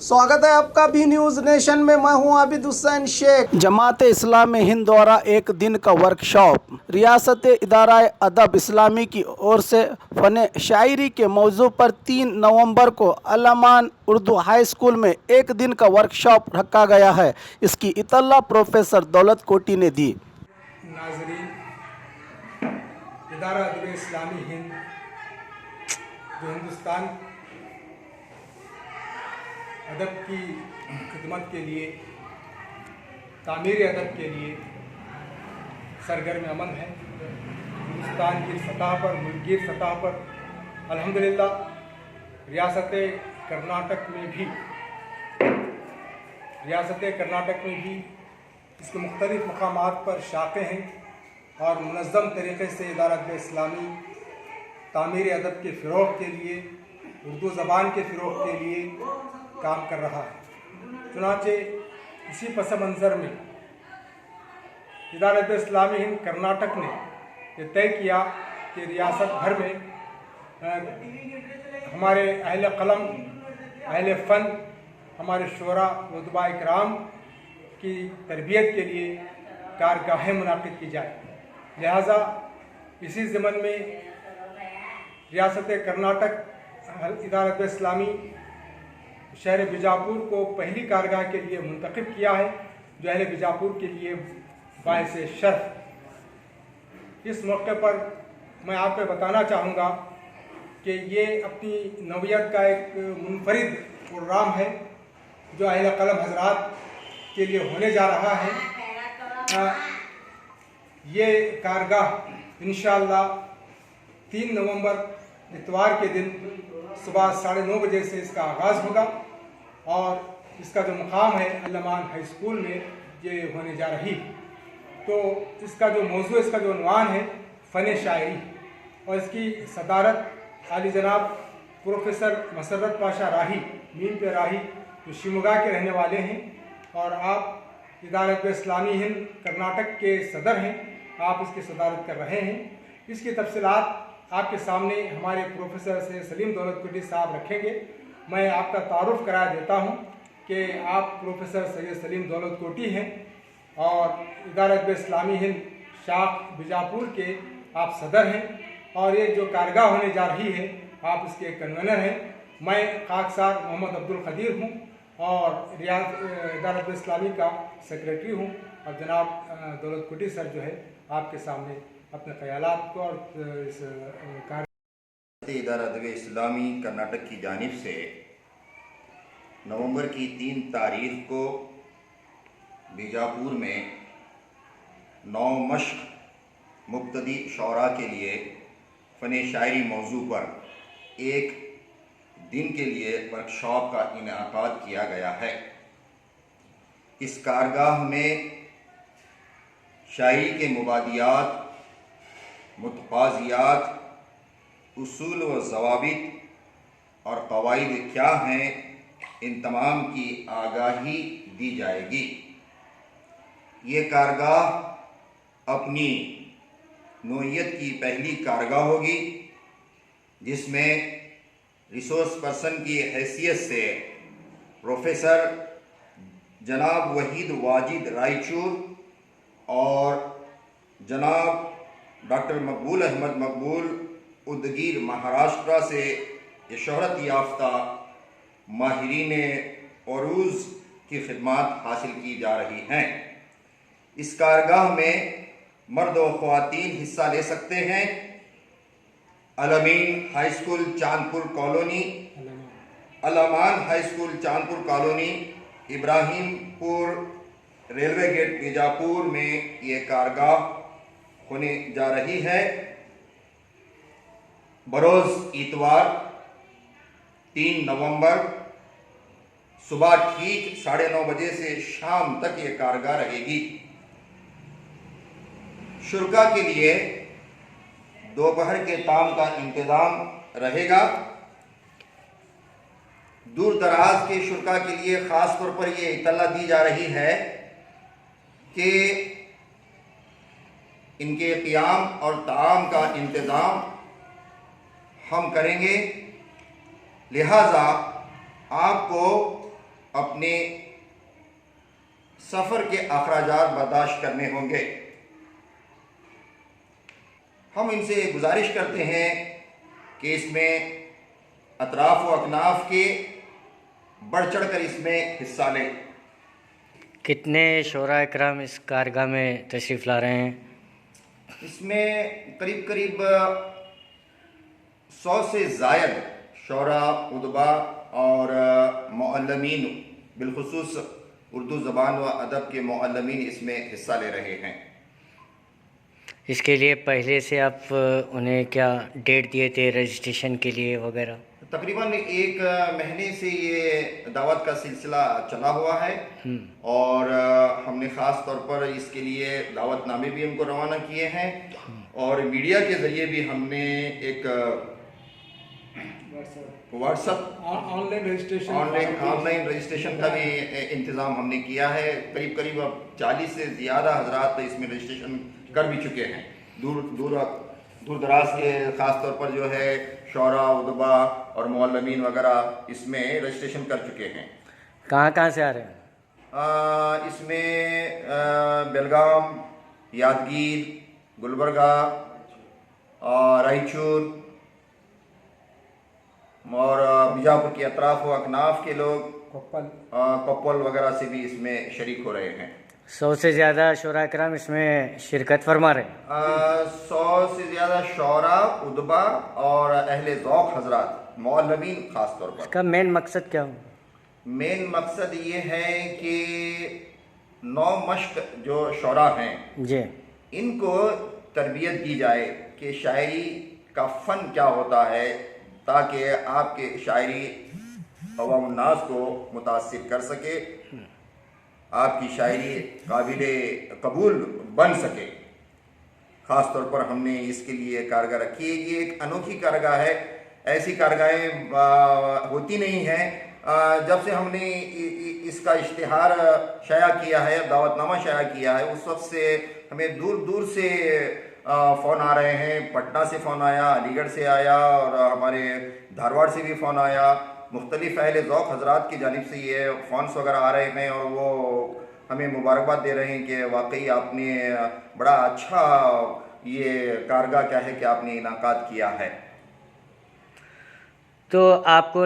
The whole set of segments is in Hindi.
स्वागत है आपका भी न्यूज़ नेशन में। मैं हूं आबिद हुसैन शेख। जमात इस्लामी हिंद द्वारा एक दिन का वर्कशॉप रियासत इदारा अदब इस्लामी की ओर से फ़न शायरी के मौजू पर 3 नवंबर को अल-अमान उर्दू हाई स्कूल में एक दिन का वर्कशॉप रखा गया है। इसकी इत्तला प्रोफेसर दौलत कोटी ने दी। नाज़रीन, इदारा अदब इस्लामी हिंद जो हिंदुस्तान अदब की खिदमत के लिए, तामीर अदब के लिए सरगर्म अमल है। हिंदुस्तान की सतह पर, मुल्क की सतह पर अल्हम्दुलिल्लाह रियासत कर्नाटक में भी इसके मुख्तलिफ़ मकामात पर शाखे हैं और मुनज़्ज़म तरीक़े से इदारा अदब इस्लामी तामीर अदब के फ़रोग़ के लिए, उर्दू ज़बान के फ़रोग़ के लिए काम कर रहा है। चुनांचे इसी पस मंज़र में इदारा अदब इस्लामी हिंद कर्नाटक ने ये तय किया कि रियासत भर में हमारे अहले क़लम, अहले फ़न, हमारे शुरा रुतबा इकराम की तरबियत के लिए कारगाहें मुनाक़िद की जाए। लिहाजा इसी ज़मन में रियासत कर्नाटक इदारा अदब इस्लामी शहर बीजापुर को पहली कारगाह के लिए मुंतखब किया है, जो अहले बीजापुर के लिए बाइस शर्फ। इस मौके पर मैं आपको बताना चाहूँगा कि ये अपनी नौयत का एक मुनफरिद प्रोग्राम है जो अहले क़लम हज़रात के लिए होने जा रहा है। ये कारगाह इंशाअल्लाह 3 नवंबर इतवार के दिन सुबह 9:30 बजे से इसका आगाज़ होगा और इसका जो मुकाम है अल-अमान हाई स्कूल में ये होने जा रही। तो इसका जो मौजू, इसका जो उन्वान है फ़न शायरी, और इसकी सदारत आली जनाब प्रोफेसर मसर्रत पाशा राही, मीन पे राही, जो शिमोगा के रहने वाले हैं और आप इदारा अदब इस्लामी हिंद कर्नाटक के सदर हैं, आप इसकी सदारत कर रहे हैं। इसकी तफसीलात आपके सामने हमारे प्रोफेसर से सलीम दौलत कोटी साहब रखेंगे। मैं आपका तारुफ करा देता हूं कि आप प्रोफेसर सैयद सलीम दौलत कोटी हैं और इदारा अदब इस्लामी हिंद शाख बीजापुर के आप सदर हैं और ये जो कारगाह होने जा रही है आप इसके कन्वीनर हैं। मैं खाकसार मोहम्मद अब्दुल क़दीर हूँ और इदारा अदब इस्लामी का सेक्रेटरी हूँ और जनाब दौलत कोटी सर जो है आपके सामने अपने ख़यालात को और इस इदारा अदब इस्लामी कर्नाटक की जानिब से नवंबर की 3 तारीख को बीजापुर में 9 मश्क मुब्तदी शौरा के लिए फ़न शायरी मौजू पर एक दिन के लिए वर्कशॉप का इनेकाद किया गया है। इस कारगाह में शायरी के मुबादियात, मुतक़ाज़ियात, उसूल व ज़वाबित और क़वाइद क्या हैं, इन तमाम की आगाही दी जाएगी। ये कारगाह अपनी नौइयत की पहली कारगाह होगी जिसमें रिसोर्स पर्सन की हैसियत से प्रोफेसर जनाब वहीद वाजिद रायचूर और जनाब डॉक्टर मकबूल अहमद मकबूल उदगीर महाराष्ट्र से ये शोहरत याफ्ता माहिरीन औरूज़ की खिदमत हासिल की जा रही हैं। इस कारगाह में मर्द व ख़वातीन हिस्सा ले सकते हैं। Al-Amin high school Chandpur colony, Al-Aman high school Chandpur colony, Ibrahimpur railway gate Bijapur में ये कारगाह होने जा रही है। बरोज़ इतवार 3 नवंबर सुबह ठीक 9:30 बजे से शाम तक ये कारगाह रहेगी। शुरका के लिए दोपहर के ताम का इंतज़ाम रहेगा। दूर दराज के शुरका के लिए ख़ास तौर पर ये इत्तला दी जा रही है कि इनके क़ियाम और ताम का इंतज़ाम हम करेंगे। लिहाजा आपको अपने सफ़र के अखराजात बर्दाश्त करने होंगे। हम इनसे गुजारिश करते हैं कि इसमें अतराफ़ व अकनाफ के बढ़ चढ़ कर इसमें हिस्सा लें। कितने शोरा इकराम इस कारगाह में तशरीफ़ ला रहे हैं? इसमें करीब करीब 100 से ज़ायद शोरा, उदबा और मुअल्लिमीन, बिलखुसूस उर्दू ज़बान व अदब के मुअल्लिमीन इसमें हिस्सा ले रहे हैं। इसके लिए पहले से आप उन्हें क्या डेट दिए थे रजिस्ट्रेशन के लिए वगैरह? तकरीबन 1 महीने से ये दावत का सिलसिला चला हुआ है और हमने ख़ास तौर पर इसके लिए दावतनामे भी हमको रवाना किए हैं और मीडिया के ज़रिए भी हमने एक व्हाट्सएप ऑनलाइन रजिस्ट्रेशन का भी इंतज़ाम हमने किया है। करीब करीब अब 40 से ज़्यादा हजरात इसमें रजिस्ट्रेशन कर भी चुके हैं। दूर दराज के ख़ास तौर पर जो है शोरा, उदबा और मुअल्लिमीन वगैरह इसमें रजिस्ट्रेशन कर चुके हैं। कहाँ से आ रहे हैं? इसमें बेलगाम, यादगीर, गुलबर्गा और रायचूर और बीजापुर के अतराफ़ व अकनाफ के लोग, कोप्पल वगैरह से भी इसमें शरीक हो रहे हैं। 100 से ज़्यादा शोरा इकराम इसमें शिरकत फरमा रहे हैं। 100 से ज़्यादा शोरा, उदबा और अहले ज़ौक़ हजरात, मुअल्लिमीन ख़ास तौर पर। इसका मेन मकसद क्या हो? मेन मकसद ये है कि 9 मश्क जो शोरा हैं जी, इनको तरबियत दी जाए कि शायरी का फ़न क्या होता है, ताकि आपके शायरी अवाम नास को मुतासिर कर सके, आपकी शायरी काबिले कबूल बन सके। ख़ास तौर पर हमने इसके लिए कारगाह रखी है। ये एक अनोखी कारगाह है, ऐसी कारगाहें होती नहीं हैं। जब से हमने इसका इश्तिहार शाया किया है, दावतनामा शाया किया है, उस वक्त से हमें दूर दूर से फ़ोन आ रहे हैं। पटना से फ़ोन आया, अलीगढ़ से आया और हमारे धारवाड़ से भी फ़ोन आया। मुख्तलिफ़ अहले ज़ौक़ हजरात की जानिब से ये फ़ोन्स वगैरह आ रहे हैं और वो हमें मुबारकबाद दे रहे हैं कि वाकई आपने बड़ा अच्छा ये कारगाह क्या है कि आपने इनाकाद किया है। तो आपको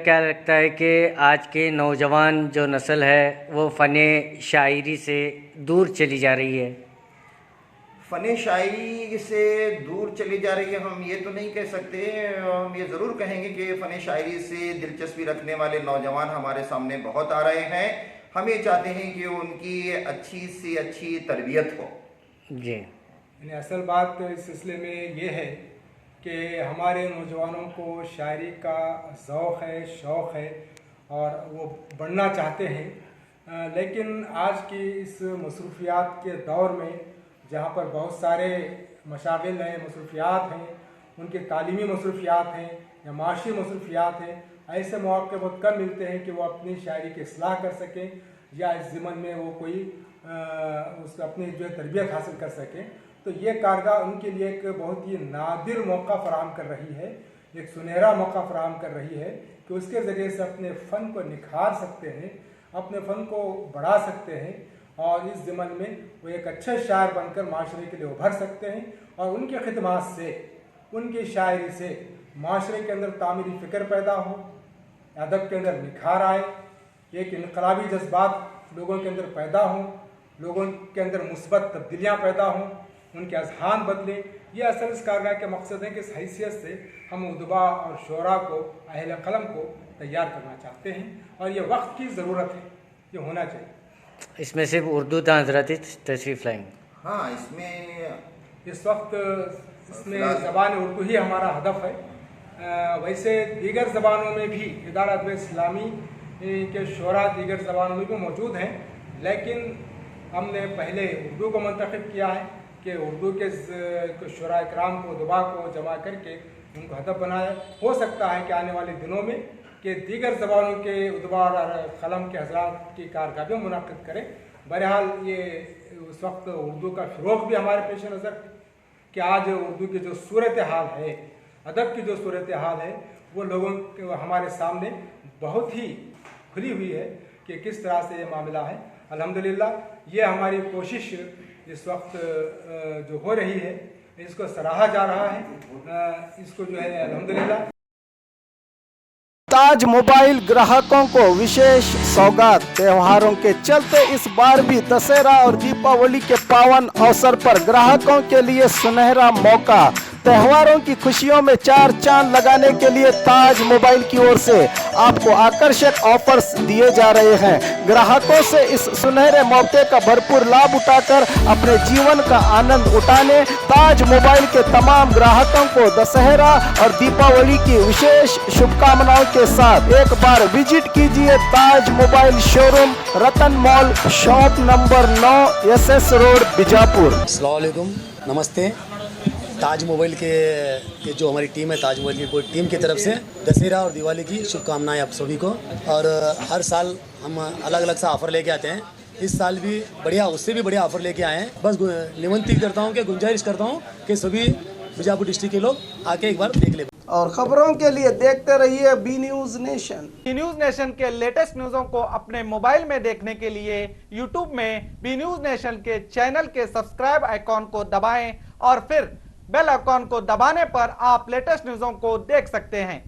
क्या लगता है कि आज के नौजवान जो नस्ल है वो फ़न शायरी से दूर चली जा रही है? फ़न शायरी से दूर चली जा रही है हम ये तो नहीं कह सकते। हम ये ज़रूर कहेंगे कि फ़न शायरी से दिलचस्पी रखने वाले नौजवान हमारे सामने बहुत आ रहे हैं। हम ये चाहते हैं कि उनकी अच्छी से अच्छी तरबियत हो। जी, असल बात इस सिलसिले में ये है कि हमारे नौजवानों को शायरी का ज़ौक़ है, शौक़ है और वो बढ़ना चाहते हैं। लेकिन आज की इस मसरूफ़ियात के दौर में जहाँ पर बहुत सारे मशागिल हैं, मसरूफ़ियात हैं, उनके तालीमी मसरूफ़ियात हैं या माशी मसरूफ़ियात हैं, ऐसे मौक़े बहुत कम मिलते हैं कि वो अपनी शायरी की इस्लाह कर सकें या इस ज़िमन में वो कोई उस अपनी जो है तरबियत हासिल कर सकें। तो ये कारगाह उनके लिए एक बहुत ही नादिर मौका फ़राहम कर रही है, एक सुनहरा मौका फ़राहम कर रही है कि उसके ज़रिए से अपने फ़न को निखार सकते हैं, अपने फ़न को बढ़ा सकते हैं और इस ज़िमन में वो एक अच्छे शायर बनकर माशरे के लिए उभर सकते हैं और उनकी खिदमात से, उनकी शायरी से माशरे के अंदर तामीरी फ़िक्र पैदा हो, अदब के अंदर निखार आए, एक इनकलाबी जज्बात लोगों के अंदर पैदा हों, लोगों के अंदर मुस्बत तब्दीलियाँ पैदा हों, उनके अज़हान बदलें। ये असल इस कारगाह के मकसद है कि इस हैसियत से हम उदबा और शोरा को, अहले कलम को तैयार करना चाहते हैं और ये वक्त की ज़रूरत है, ये होना चाहिए। इसमें सिर्फ उर्दू हज़रात तशरीफ़ लाएंगे? हाँ, इसमें इस वक्त इसमें ज़बान उर्दू ही हमारा हदफ है। वैसे दीगर ज़बानों में भी इदारा अदब इस्लामी के शोरा दीगर ज़बानों में भी मौजूद हैं, लेकिन हमने पहले उर्दू को मंतखब किया है कि उर्दू के शोरा इकराम को, दुबा को जमा करके उनको हदफ बनाया। हो सकता है कि आने वाले दिनों में कि दीगर ज़बानों के उदबा और कलम के हज़रात की कारगाह भी मुनक़िद करें। बहरहाल ये उस वक्त उर्दू का फ़रोग़ भी हमारे पेश नज़र कि आज उर्दू की जो सूरत हाल है, अदब की जो सूरत हाल है, वो लोगों के हमारे सामने बहुत ही खुली हुई है। कि किस तरह से ये मामला है। अल्हम्दुलिल्लाह ये हमारी कोशिश इस वक्त जो हो रही है इसको सराहा जा रहा है। इसको जो है अल्हम्दुलिल्लाह ताज मोबाइल ग्राहकों को विशेष सौगात। त्योहारों के चलते इस बार भी दशहरा और दीपावली के पावन अवसर पर ग्राहकों के लिए सुनहरा मौका। त्योहारों की खुशियों में चार चांद लगाने के लिए ताज मोबाइल की ओर से आपको आकर्षक ऑफर्स दिए जा रहे हैं। ग्राहकों से इस सुनहरे मौके का भरपूर लाभ उठाकर अपने जीवन का आनंद उठाने ताज मोबाइल के तमाम ग्राहकों को दशहरा और दीपावली की विशेष शुभकामनाओं के साथ एक बार विजिट कीजिए Taj mobile showroom, Ratan mall, shop number 9, SS road, Bijapur. अस्सलाम वालेकुम, नमस्ते। ताज मोबाइल के जो हमारी टीम है, ताज मोबाइल की पूरी टीम की तरफ से दशहरा और दिवाली की शुभकामनाएं आप सभी को। और हर साल हम अलग अलग सा ऑफ़र लेके आते हैं। इस साल भी बढ़िया, उससे भी बढ़िया ऑफ़र लेके आए हैं। बस निमंत्रित करता हूं कि गुंजाइश करता हूं कि सभी बीजापुर डिस्ट्रिक्ट के लोग आके एक बार देख ले। और खबरों के लिए देखते रहिए B News Nation. B News Nation के लेटेस्ट न्यूज़ों को अपने मोबाइल में देखने के लिए यूट्यूब में बी न्यूज़ नेशन के चैनल के सब्सक्राइब आइकॉन को दबाएं और फिर बेल आइकॉन को दबाने पर आप लेटेस्ट न्यूज़ों को देख सकते हैं।